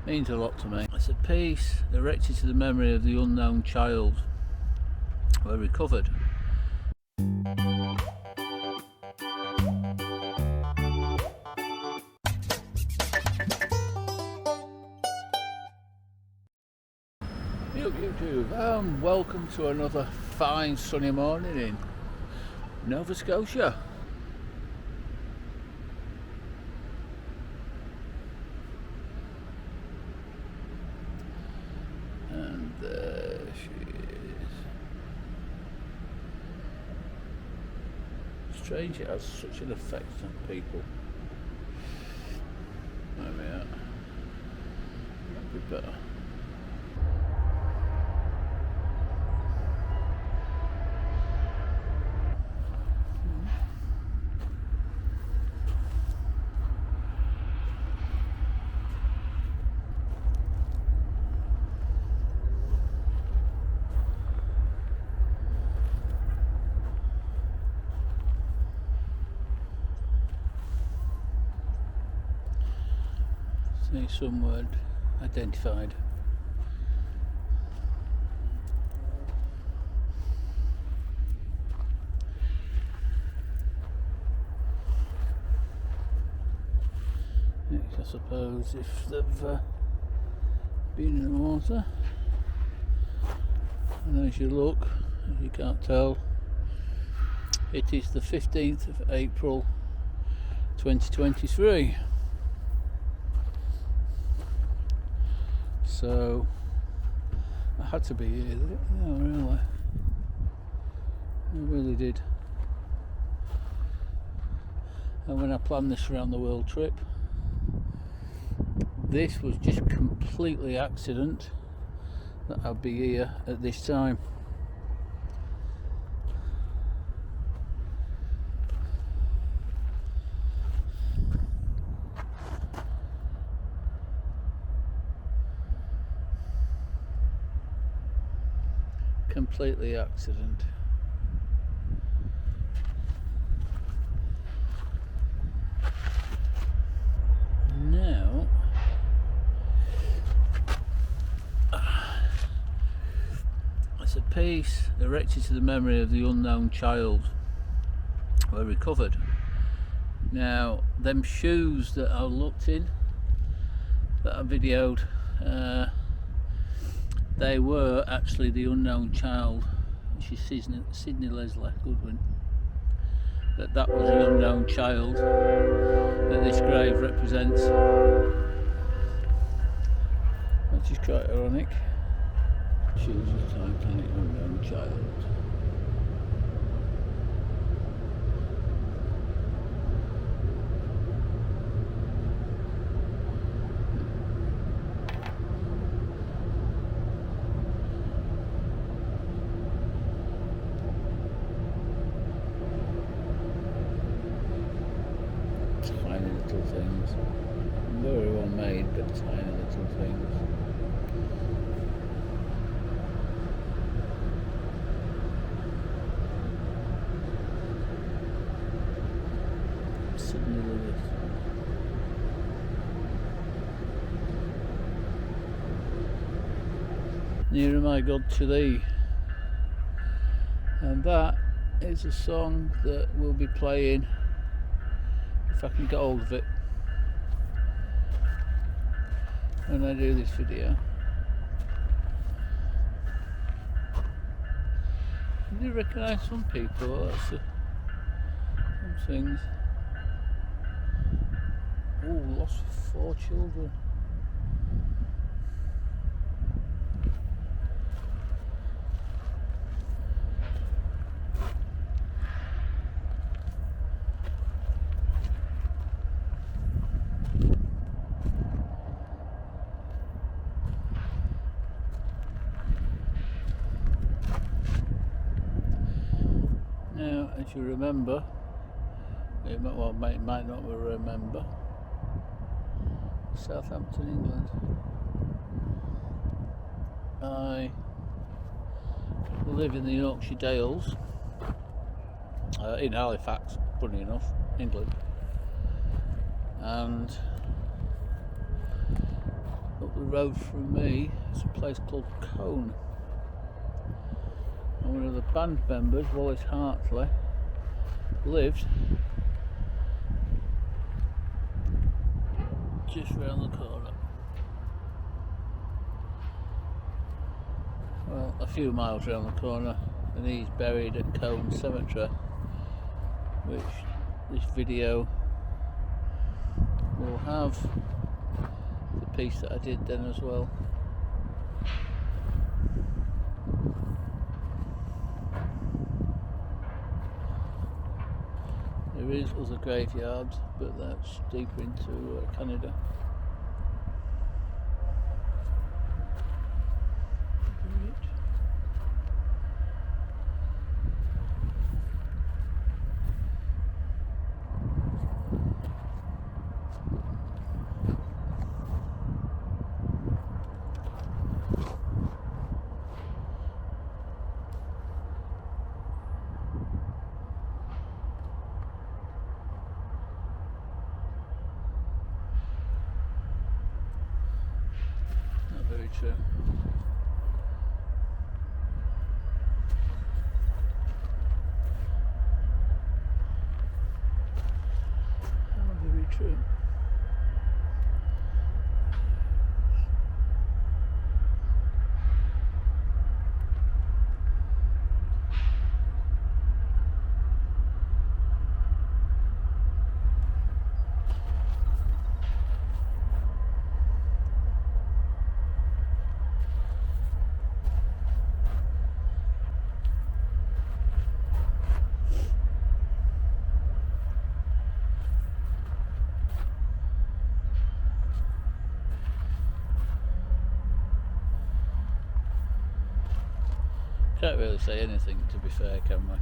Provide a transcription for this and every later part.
means a lot to me. It's a piece erected to the memory of the unknown child who recovered. YouTube, and welcome to another fine sunny morning in Nova Scotia. And there she is. Strange, it has such an effect on people. There we are. That'd be better. See some word identified. Next, I suppose if they've been in the water, and as you look, as you can't tell, it is the 15th of April 2023. So I had to be here. No, really, I really did. And when I planned this around the world trip, this was just completely accident that I'd be here at this time. Completely accident. Now it's a piece erected to the memory of the unknown child who recovered. Now them shoes that I looked in, that I videoed, they were actually the unknown child, which is Sydney Leslie Goodwin. That was the unknown child that this grave represents, which is quite ironic. Choose the Titanic unknown child. Tiny little things, very well made, but tiny little things. Sydney Lewis. Nearer my God to thee, and that is a song that we'll be playing if I can get hold of it when I do this video. I do recognise some people, that's some things. Oh, lost 4 children. Now, as you remember, you might not remember, Southampton, England. I live in the Yorkshire Dales, in Halifax, funny enough, England, and up the road from me is a place called Cone, and one of the band members, Wallace Hartley, lived just round the corner. Well, a few miles round the corner, and he's buried at Cone Cemetery, which this video will have the piece that I did then as well. There is other graveyards, but that's deeper into Canada. Very true. Very true. Can't really say anything, to be fair, can we?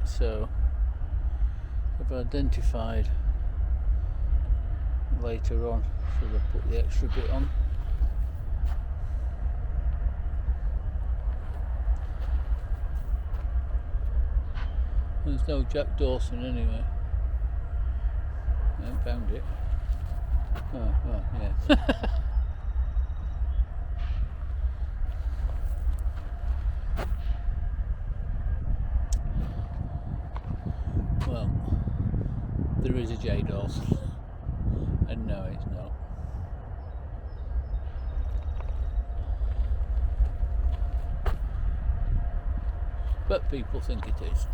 So I've identified later on, so I'll put the extra bit on. There's no Jack Dawson anyway. I haven't found it. Oh, well, yeah. Well, there is a J Dawson, and no, it's not. But people think it is.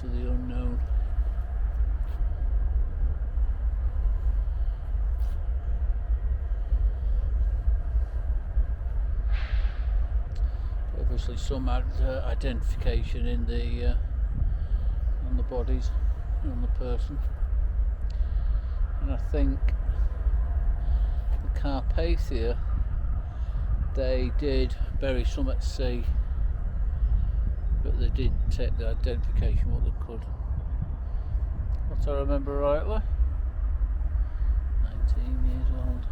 To the unknown. Obviously, some had identification in the on the bodies, on the person, and I think the Carpathia, they did bury some at sea. But they did take the identification what they could. What I remember rightly, 19 years old.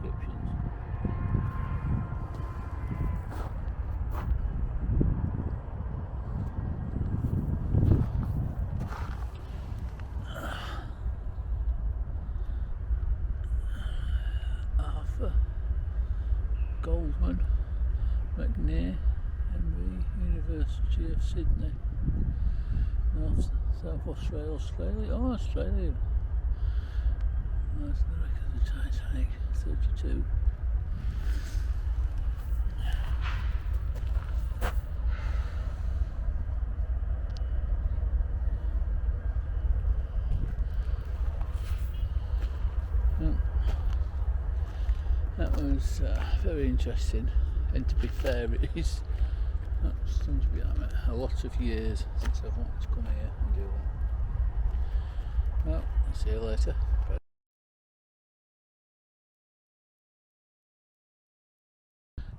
descriptions. Arthur Goldman, McNair, MB, University of Sydney, South Australia. Oh, Australia. That's the wreck of the Titanic, 32. That was very interesting, and to be fair, it is that's going to be a lot of years since I've wanted to come here and do one. Well, I'll see you later. Bye.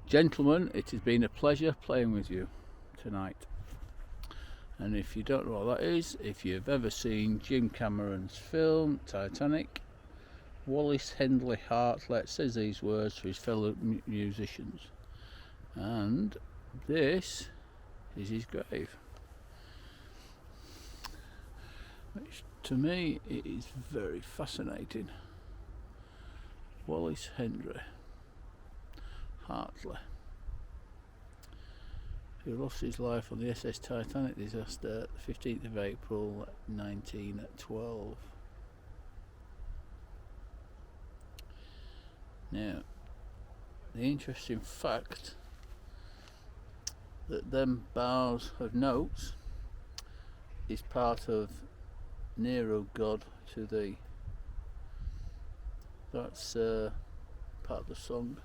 Gentlemen, it has been a pleasure playing with you tonight. And if you don't know what that is, if you've ever seen Jim Cameron's film Titanic, Wallace Hendley Hartlett says these words to his fellow musicians, and this is his grave, which to me it is very fascinating. Wallace Hendley Hartley, who lost his life on the SS Titanic disaster 15th of April 1912. Now, the interesting fact that them bars of notes is part of Nero God to Thee. That's part of the song.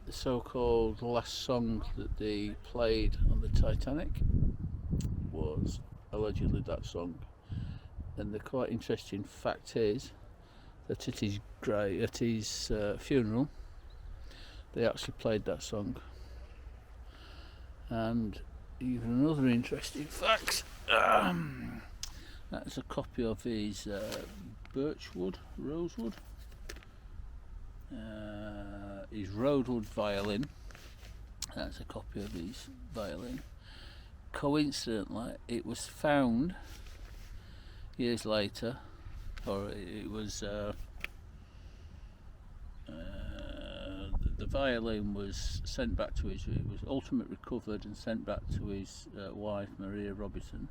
The so-called last song that they played on the Titanic was allegedly that song. And the quite interesting fact is that at his funeral they actually played that song. And even another interesting fact, that's a copy of his rosewood, his rosewood violin. That's a copy of his violin. Coincidentally, it was found years later, or it was the violin was sent back to it was ultimately recovered and sent back to his wife Maria Robinson,